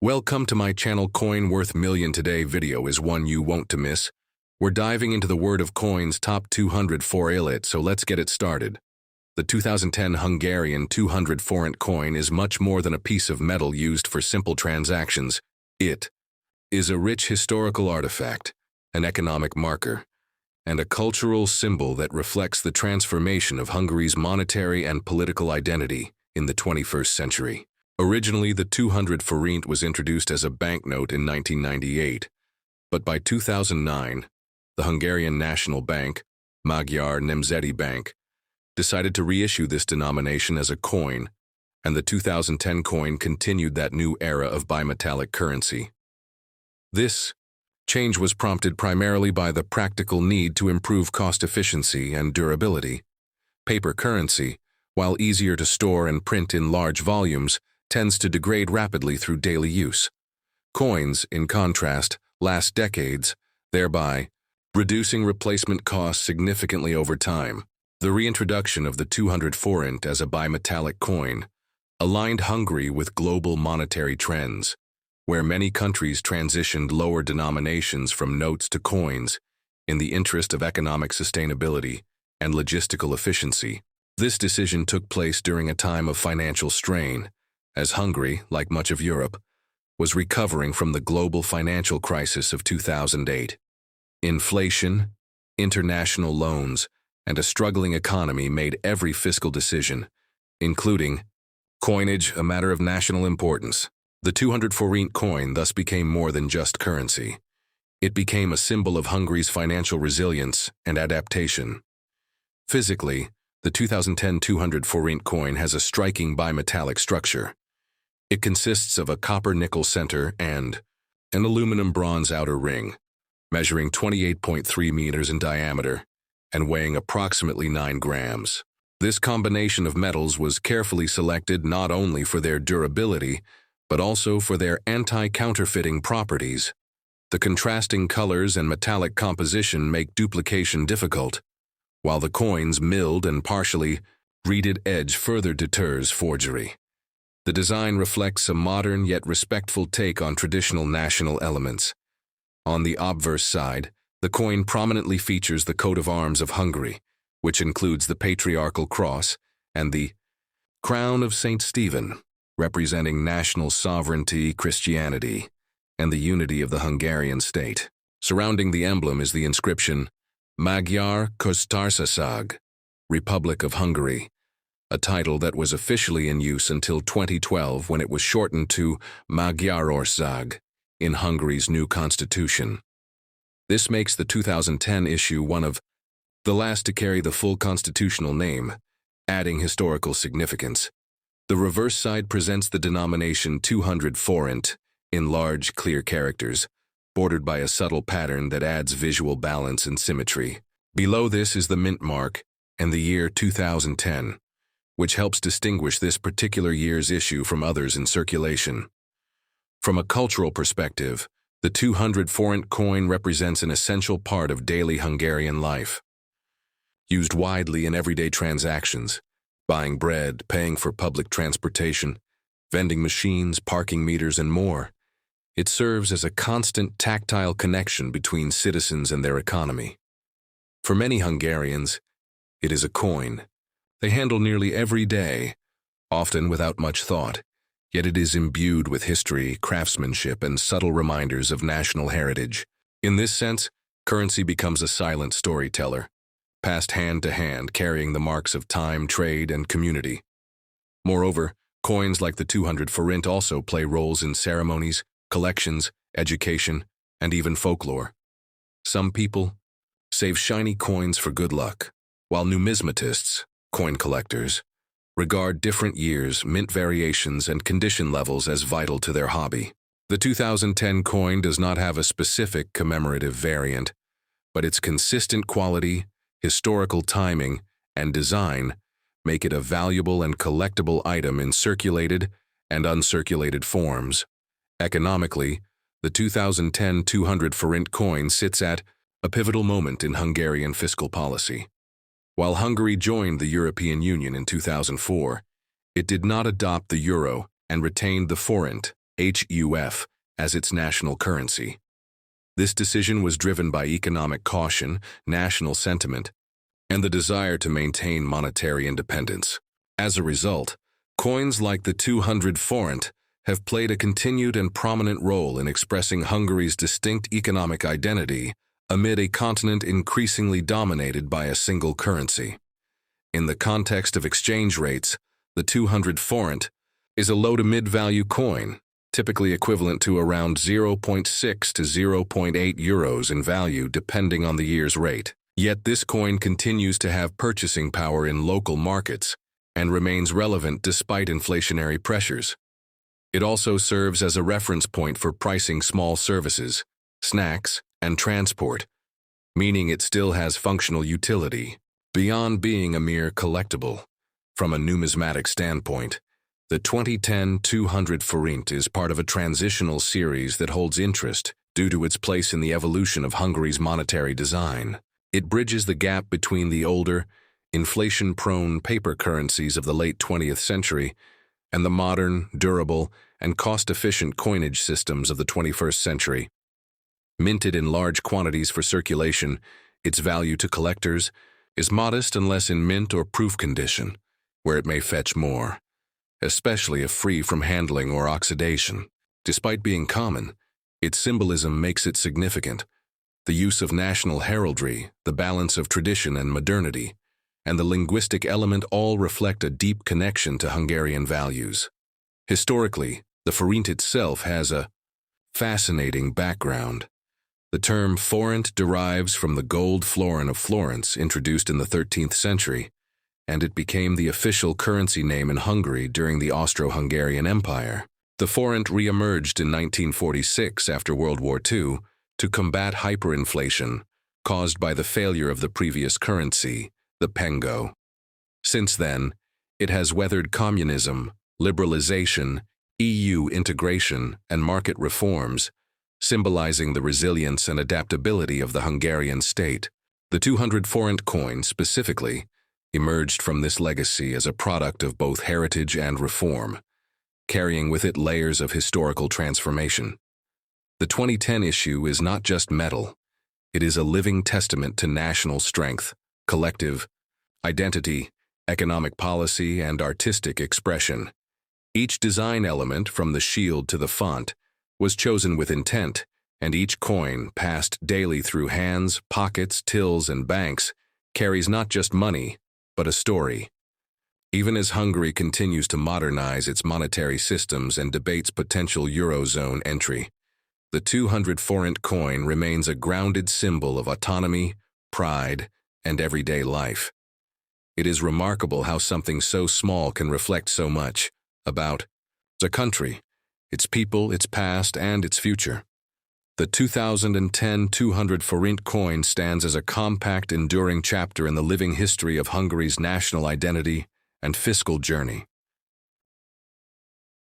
Welcome to my channel. Coin Worth Million. Today video is one you won't to miss. We're diving into the world of coins top 200 for it, so let's get it started. The 2010 Hungarian 200 forint coin is much more than a piece of metal used for simple transactions. It is a rich historical artifact, an economic marker, and a cultural symbol that reflects the transformation of Hungary's monetary and political identity in the 21st century. Originally, the 200 forint was introduced as a banknote in 1998, but by 2009, the Hungarian National Bank, Magyar Nemzeti Bank, decided to reissue this denomination as a coin, and the 2010 coin continued that new era of bimetallic currency. This change was prompted primarily by the practical need to improve cost efficiency and durability. Paper currency, while easier to store and print in large volumes, tends to degrade rapidly through daily use. Coins, in contrast, last decades, thereby reducing replacement costs significantly over time. The reintroduction of the 200 forint as a bimetallic coin aligned Hungary with global monetary trends, where many countries transitioned lower denominations from notes to coins in the interest of economic sustainability and logistical efficiency. This decision took place during a time of financial strain, as Hungary, like much of Europe, was recovering from the global financial crisis of 2008. Inflation, international loans, and a struggling economy made every fiscal decision, including coinage, a matter of national importance. The 200 forint coin thus became more than just currency. It became a symbol of Hungary's financial resilience and adaptation. Physically, the 2010 200 forint coin has a striking bimetallic structure. It consists of a copper-nickel center and an aluminum-bronze outer ring, measuring 28.3 meters in diameter and weighing approximately 9 grams. This combination of metals was carefully selected not only for their durability, but also for their anti-counterfeiting properties. The contrasting colors and metallic composition make duplication difficult, while the coin's milled and partially reeded edge further deters forgery. The design reflects a modern yet respectful take on traditional national elements. On the obverse side, the coin prominently features the coat of arms of Hungary, which includes the patriarchal cross and the crown of St. Stephen, representing national sovereignty, Christianity, and the unity of the Hungarian state. Surrounding the emblem is the inscription, Magyar Köztársaság, Republic of Hungary, a title that was officially in use until 2012 when it was shortened to Magyarország in Hungary's new constitution. This makes the 2010 issue one of the last to carry the full constitutional name, adding historical significance. The reverse side presents the denomination 200 forint in large, clear characters, bordered by a subtle pattern that adds visual balance and symmetry. Below this is the mint mark and the year 2010, which helps distinguish this particular year's issue from others in circulation. From a cultural perspective, the 200 forint coin represents an essential part of daily Hungarian life. Used widely in everyday transactions, buying bread, paying for public transportation, vending machines, parking meters, and more, it serves as a constant tactile connection between citizens and their economy. For many Hungarians, it is a coin they handle nearly every day, often without much thought, yet it is imbued with history, craftsmanship, and subtle reminders of national heritage. In this sense, currency becomes a silent storyteller, passed hand to hand, carrying the marks of time, trade, and community. Moreover, coins like the 200 forint also play roles in ceremonies, collections, education, and even folklore. Some people save shiny coins for good luck, while numismatists, coin collectors, regard different years, mint variations, and condition levels as vital to their hobby. The 2010 coin does not have a specific commemorative variant, but its consistent quality, historical timing, and design make it a valuable and collectible item in circulated and uncirculated forms. Economically, the 2010 200 forint coin sits at a pivotal moment in Hungarian fiscal policy. While Hungary joined the European Union in 2004, it did not adopt the euro and retained the forint HUF, as its national currency. This decision was driven by economic caution, national sentiment, and the desire to maintain monetary independence. As a result, coins like the 200 forint have played a continued and prominent role in expressing Hungary's distinct economic identity amid a continent increasingly dominated by a single currency. In the context of exchange rates, the 200 forint is a low to mid-value coin, typically equivalent to around 0.6 to 0.8 euros in value depending on the year's rate. Yet this coin continues to have purchasing power in local markets and remains relevant despite inflationary pressures. It also serves as a reference point for pricing small services, snacks, and transport, meaning it still has functional utility beyond being a mere collectible. From a numismatic standpoint, the 2010 200 forint is part of a transitional series that holds interest due to its place in the evolution of Hungary's monetary design. It bridges the gap between the older, inflation-prone paper currencies of the late 20th century and the modern, durable, and cost-efficient coinage systems of the 21st century. Minted in large quantities for circulation, its value to collectors is modest unless in mint or proof condition, where it may fetch more, especially if free from handling or oxidation. Despite being common, its symbolism makes it significant. The use of national heraldry, the balance of tradition and modernity, and the linguistic element all reflect a deep connection to Hungarian values. Historically, the forint itself has a fascinating background. The term forint derives from the gold florin of Florence introduced in the 13th century, and it became the official currency name in Hungary during the Austro-Hungarian Empire. The forint re-emerged in 1946 after World War II to combat hyperinflation caused by the failure of the previous currency, the pengo. Since then, it has weathered communism, liberalization, EU integration, and market reforms, symbolizing the resilience and adaptability of the Hungarian state. The 200 forint coin, specifically, emerged from this legacy as a product of both heritage and reform, carrying with it layers of historical transformation. The 2010 issue is not just metal, it is a living testament to national strength, collective identity, economic policy, and artistic expression. Each design element, from the shield to the font, was chosen with intent, and each coin, passed daily through hands, pockets, tills, and banks, carries not just money, but a story. Even as Hungary continues to modernize its monetary systems and debates potential Eurozone entry, the 200 forint coin remains a grounded symbol of autonomy, pride, and everyday life. It is remarkable how something so small can reflect so much about the country, its people, its past, and its future. The 2010 200 forint coin stands as a compact, enduring chapter in the living history of Hungary's national identity and fiscal journey.